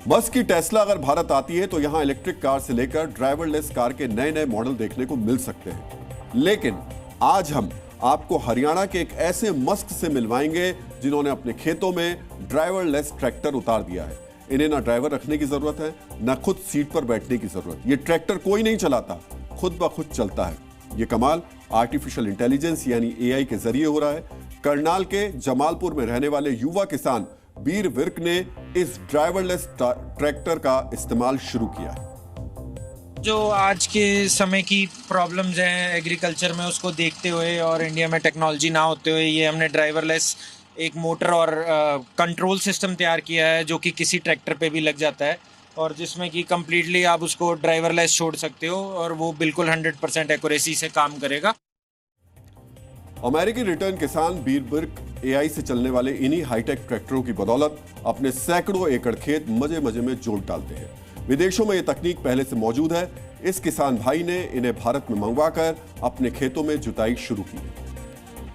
Musk की Tesla अगर भारत आती है तो यहां इलेक्ट्रिक कार से लेकर ड्राइवरलेस कार के नए नए मॉडल देखने को मिल सकते हैं। लेकिन आज हम आपको हरियाणा के एक ऐसे मस्क से मिलवाएंगे जिन्होंने अपने खेतों में ड्राइवरलेस ट्रैक्टर उतार दिया है। इन्हें ना ड्राइवर रखने की जरूरत है, ना खुद सीट पर बैठने की जरूरत। ये ट्रैक्टर कोई नहीं चलाता, खुद ब खुद चलता है। ये कमाल आर्टिफिशियल इंटेलिजेंस यानी एआई के जरिए हो रहा है। करनाल के जमालपुर में रहने वाले युवा किसान बीर विर्क ने इस ड्राइवरलेस ट्रैक्टर का इस्तेमाल शुरू किया है। जो आज के समय की प्रॉब्लम्स हैं एग्रीकल्चर में, उसको देखते हुए और इंडिया में टेक्नोलॉजी ना होते हुए ये हमने ड्राइवरलेस एक मोटर और कंट्रोल सिस्टम तैयार किया है जो कि किसी ट्रैक्टर पे भी लग जाता है और जिसमें कि कम्प्लीटली आप उसको ड्राइवरलेस छोड़ सकते हो और वो बिल्कुल 100% एक्यूरेसी से काम करेगा। अमेरिकी रिटर्न किसान बीर विर्क एआई से चलने वाले इन्हीं हाईटेक ट्रैक्टरों की बदौलत अपने सैकड़ों एकड़ खेत मजे मजे में जोत डालते हैं। विदेशों में यह तकनीक पहले से मौजूद है। इस किसान भाई ने इन्हें भारत में मंगवाकर अपने खेतों में जुताई शुरू की है।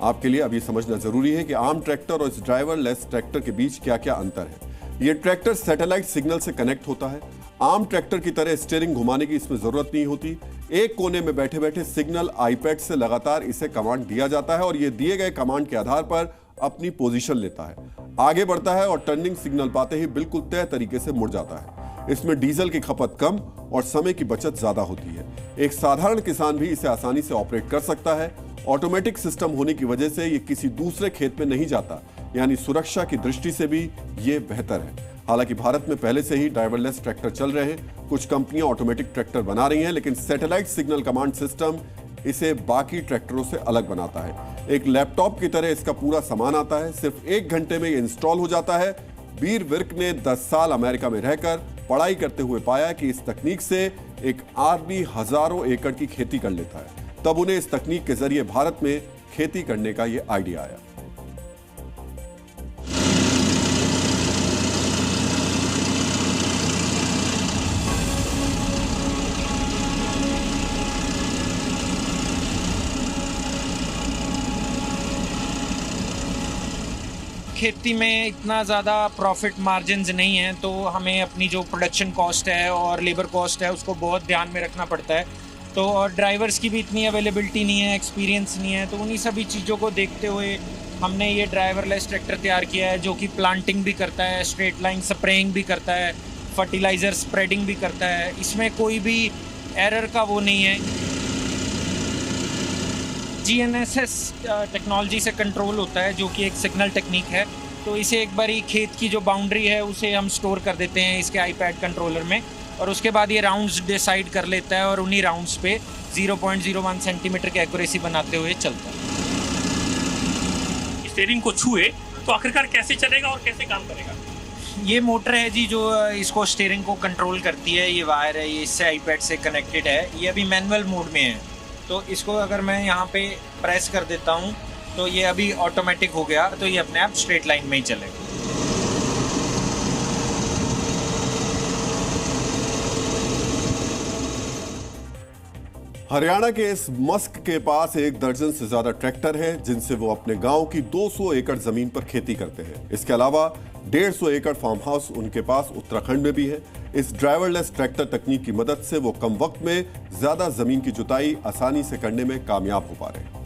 आपके लिए अब यह समझना जरूरी है कि आम ट्रैक्टर और इस ड्राइवरलेस ट्रैक्टर के बीच क्या क्या अंतर है। यह ट्रैक्टर सैटेलाइट सिग्नल से कनेक्ट होता है। आम ट्रैक्टर की तरह स्टीयरिंग घुमाने की इसमें जरूरत नहीं होती। एक कोने में बैठे बैठे सिग्नल आईपैड से लगातार इसे कमांड दिया जाता है और यह दिए गए कमांड के आधार पर अपनी पोजीशन लेता है, आगे बढ़ता है और टर्निंग सिग्नल पाते ही बिल्कुल तय तरीके से मुड़ जाता है। इसमें डीजल की खपत कम और समय की बचत ज्यादा होती है। एक साधारण किसान भी इसे आसानी से ऑपरेट कर सकता है। ऑटोमेटिक सिस्टम होने की वजह से ये किसी दूसरे खेत में नहीं जाता, यानी सुरक्षा की दृष्टि से भी ये बेहतर है। हालांकि भारत में पहले से ही ड्राइवरलेस ट्रैक्टर चल रहे हैं। कुछ कंपनियां ऑटोमेटिक ट्रैक्टर बना रही हैं, लेकिन सैटेलाइट सिग्नल कमांड सिस्टम इसे बाकी ट्रैक्टरों से अलग बनाता है। एक लैपटॉप की तरह इसका पूरा सामान आता है। सिर्फ 1 घंटे में ये इंस्टॉल हो जाता है। बीर विर्क ने 10 साल अमेरिका में रहकर पढ़ाई करते हुए पाया कि इस तकनीक से एक आदमी हजारों एकड़ की खेती कर लेता है। तब उन्हें इस तकनीक के जरिए भारत में खेती करने का यह आइडिया आया। खेती में इतना ज़्यादा प्रॉफिट मार्जिन्स नहीं है, तो हमें अपनी जो प्रोडक्शन कॉस्ट है और लेबर कॉस्ट है उसको बहुत ध्यान में रखना पड़ता है। तो और ड्राइवर्स की भी इतनी अवेलेबिलिटी नहीं है, एक्सपीरियंस नहीं है, तो उन्हीं सभी चीज़ों को देखते हुए हमने ये ड्राइवरलेस ट्रैक्टर तैयार किया है जो कि प्लांटिंग भी करता है, स्ट्रेट लाइन स्प्रेइंग भी करता है, फर्टिलाइज़र स्प्रेडिंग भी करता है। इसमें कोई भी एरर का वो नहीं है। GNSS टेक्नोलॉजी से कंट्रोल होता है जो कि एक सिग्नल टेक्निक है। तो इसे एक बारी खेत की जो बाउंड्री है उसे हम स्टोर कर देते हैं इसके आईपैड कंट्रोलर में और उसके बाद ये राउंड्स डिसाइड कर लेता है और उन्हीं राउंड्स पे 0.01 सेंटीमीटर की एक्यूरेसी बनाते हुए चलता है। स्टीयरिंग को छुए तो आखिरकार कैसे चलेगा और कैसे काम करेगा? ये मोटर है जी जो इसको स्टीयरिंग को कंट्रोल करती है। ये वायर है, ये इससे आईपैड से कनेक्टेड है। ये अभी मैनुअल मोड में है, तो इसको अगर मैं यहाँ पे प्रेस कर देता हूँ तो ये अभी ऑटोमेटिक हो गया, तो ये अपने आप स्ट्रेट लाइन में ही चलेगा। हरियाणा के इस मस्क के पास 1 दर्जन से ज्यादा ट्रैक्टर है जिनसे वो अपने गांव की 200 एकड़ जमीन पर खेती करते हैं। इसके अलावा 150 एकड़ फार्म हाउस उनके पास उत्तराखंड में भी है। इस ड्राइवरलेस ट्रैक्टर तकनीक की मदद से वो कम वक्त में ज्यादा जमीन की जुताई आसानी से करने में कामयाब हो पा रहे हैं।